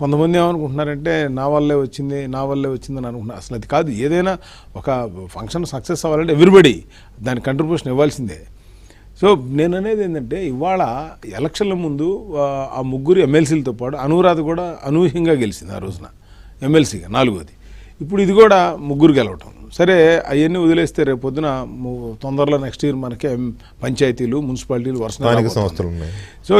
కొంతమంది ఏమనుకుంటున్నారంటే నా వల్లే వచ్చిందని అనుకుంటున్నారు. అసలు అది కాదు. ఏదైనా ఒక ఫంక్షన్ సక్సెస్ అవ్వాలంటే ఎవ్రీబడి దాని కంట్రిబ్యూషన్ ఇవ్వాల్సిందే. సో నేను అనేది ఏంటంటే ఇవాళ ఎలక్షన్ల ముందు ఆ ముగ్గురు ఎమ్మెల్సీలతో పాటు అనురాధ కూడా అనూహ్యంగా గెలిచింది ఆ రోజున ఎమ్మెల్సీగా 4వది. ఇప్పుడు ఇది కూడా ముగ్గురు గెలవటం. సరే అవన్నీ వదిలేస్తే రేపు పొద్దున తొందరలో నెక్స్ట్ ఇయర్ మనకే పంచాయతీలు మున్సిపాలిటీలు సంస్థలు ఉన్నాయి. సో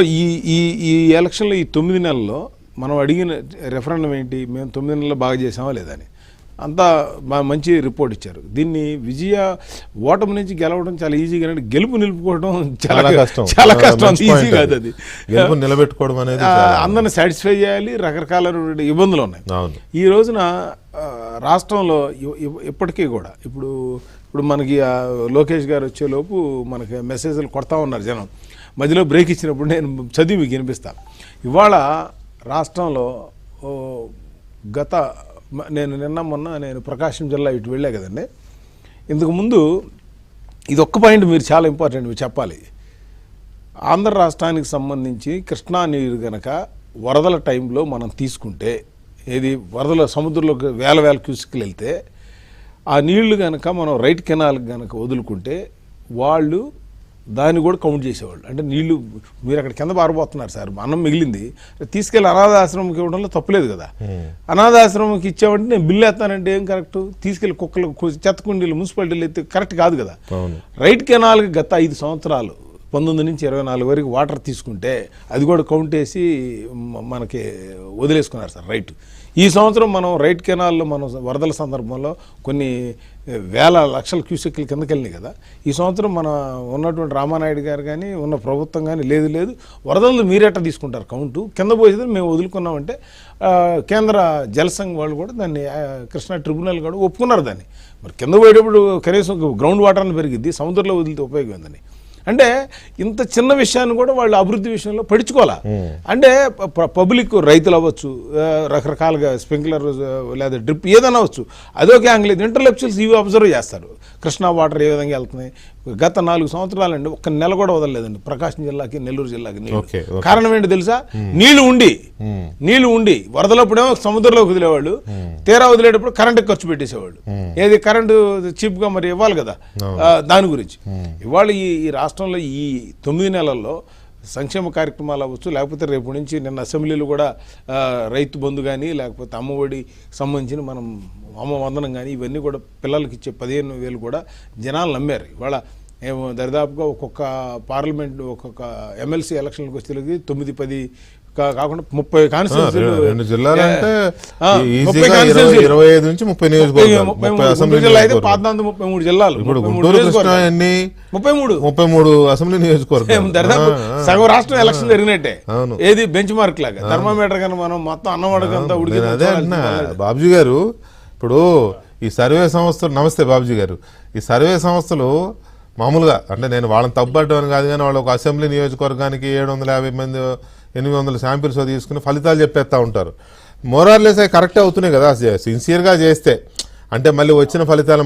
ఈ ఎలక్షన్లో ఈ 9 నెలల్లో మనం అడిగిన రెఫరెండం ఏంటి, మేము 9 నెలల్లో బాగా చేసామా లేదని అంతా మంచి రిపోర్ట్ ఇచ్చారు. దీన్ని ఓటమి నుంచి గెలవడం చాలా ఈజీగా, గెలుపు నిలుపుకోవడం చాలా కష్టం. ఈజీ కాదు అది. నిలబెట్టుకోవడం అనేది అందరిని సాటిస్ఫై చేయాలి. రకరకాల ఇబ్బందులు ఉన్నాయి. ఈ రోజున రాష్ట్రంలో ఇప్పటికీ కూడా ఇప్పుడు మనకి లోకేష్ గారు వచ్చేలోపు మనకి మెసేజ్లు కొడతా ఉన్నారు జనం. మధ్యలో బ్రేక్ ఇచ్చినప్పుడు నేను చదివి మీకు వినిపిస్తాను. ఇవాళ రాష్ట్రంలో నేను ప్రకాశం జిల్లా ఇటు వెళ్ళా కదండి. ఇంతకుముందు ఇది ఒక్క పాయింట్ మీరు చాలా ఇంపార్టెంట్ మీరు చెప్పాలి. ఆంధ్ర రాష్ట్రానికి సంబంధించి కృష్ణా నీరు కనుక వరదల టైంలో మనం తీసుకుంటే, వరదల సముద్రంలోకి వేల క్యూసెక్లు వెళ్తే ఆ నీళ్లు కనుక మనం రైట్ కెనాల్కి కనుక వదులుకుంటే వాళ్ళు దాన్ని కూడా కౌంట్ చేసేవాళ్ళు. అంటే నీళ్లు మీరు అక్కడ కింద పారిపోతున్నారు సార్, అన్నం మిగిలింది తీసుకెళ్ళి అనాథాశ్రమంకి ఇవ్వడంలో తప్పులేదు కదా. అనాథాశ్రమంకి ఇచ్చామంటే నేను బిల్లు వేస్తానంటే ఏం కరెక్ట్? తీసుకెళ్ళి కుక్కలు చెత్తకుండీలు మున్సిపాలిటీలు ఎత్తి కరెక్ట్ కాదు కదా. రైట్ కెనాల్కి గత 5 సంవత్సరాలు 19 నుంచి 24 వరకు వాటర్ తీసుకుంటే అది కూడా కౌంట్ వేసి మనకి వదిలేసుకున్నారు సార్ రైట్. ఈ సంవత్సరం మనం రైట్ కెనాల్లో మనం వరదల సందర్భంలో కొన్ని వేల లక్షల క్యూసెక్ల కిందకి వెళ్ళినాయి కదా. ఈ సంవత్సరం మన ఉన్నటువంటి రామానాయుడు గారు కానీ ఉన్న ప్రభుత్వం కానీ లేదు వరదలు మీరెట్ట తీసుకుంటారు కౌంటు, కింద పోయేది మేము వదులుకున్నామంటే కేంద్ర జలసంఘ్ వాళ్ళు కూడా దాన్ని కృష్ణా ట్రిబ్యునల్ కూడా ఒప్పుకున్నారు దాన్ని. మరి కింద పోయేటప్పుడు కనీసం గ్రౌండ్ వాటర్ని పెరిగిద్ది, సముద్రంలో వదిలితే ఉపయోగం ఉందని. అంటే ఇంత చిన్న విషయాన్ని కూడా వాళ్ళు అభివృద్ధి విషయంలో పడుచుకోవాలా. అంటే పబ్లిక్ రైతులు అవ్వచ్చు, రకరకాలుగా స్ప్రింక్లర్ లేదా డ్రిప్ ఏదైనా అవ్వచ్చు, అదొక యాంగిల్. ఇంటర్లెక్చువల్స్ ఇవి అబ్జర్వ్ చేస్తారు. కృష్ణా వాటర్ ఏ విధంగా వెళ్తున్నాయి. గత 4 సంవత్సరాలండి ఒక్క నెల కూడా వదలలేదండి ప్రకాశం జిల్లాకి నెల్లూరు జిల్లాకి నీళ్ళు. కారణం ఏంటి తెలుసా? నీళ్లు ఉండి వరదలప్పుడేమో సముద్రంలోకి వదిలేవాళ్ళు, తీరా వదిలేటప్పుడు కరెంటు ఖర్చు పెట్టేసేవాళ్ళు. ఏది కరెంటు చీప్ గా మరి ఇవ్వాలి కదా. దాని గురించి ఇవాళ ఈ రాష్ట్రంలో ఈ 9 నెలల్లో సంక్షేమ కార్యక్రమాలు అవ్వచ్చు, లేకపోతే రేపు నుంచి నిన్న అసెంబ్లీలో కూడా రైతు బంధు కానీ లేకపోతే అమ్మఒడి సంబంధించిన మనం అమ్మ వందనం కానీ ఇవన్నీ కూడా పిల్లలకి ఇచ్చే 15,000 కూడా జనాలు నమ్మారు. ఇవాళ దరిదాపుగా ఒక్కొక్క పార్లమెంట్ ఒక్కొక్క ఎమ్మెల్సీ ఎలక్షన్లకు వచ్చేది 9-10 కాకుండా 30 కాన్స్టిట్యూన్సీలు అయితే 14-33 జిల్లాలు 33 అసెంబ్లీ నియోజకవర్గం దరిదాపు సగం రాష్ట్రం ఎలక్షన్ జరిగినట్టే. ఏది బెంచ్ మార్క్ లాగా థర్మామీటర్ కన్నా మనం మొత్తం అన్నవాడకంతా ఉడికి. బాబుజీ గారు ఇప్పుడు ఈ సర్వే సంస్థలు, నమస్తే బాబుజీ గారు, ఈ సర్వే సంస్థలు మామూలుగా అంటే నేను వాళ్ళని తప్పట్టని కాదు కానీ వాళ్ళు ఒక అసెంబ్లీ నియోజకవర్గానికి 750 మంది 800 శాంపిల్స్ తీసుకుని ఫలితాలు చెప్పేస్తూ ఉంటారు. మోరార్లెస్ కరెక్ట్ అవుతున్నాయి కదా సిన్సియర్గా చేస్తే. అంటే మళ్ళీ వచ్చిన ఫలితాలు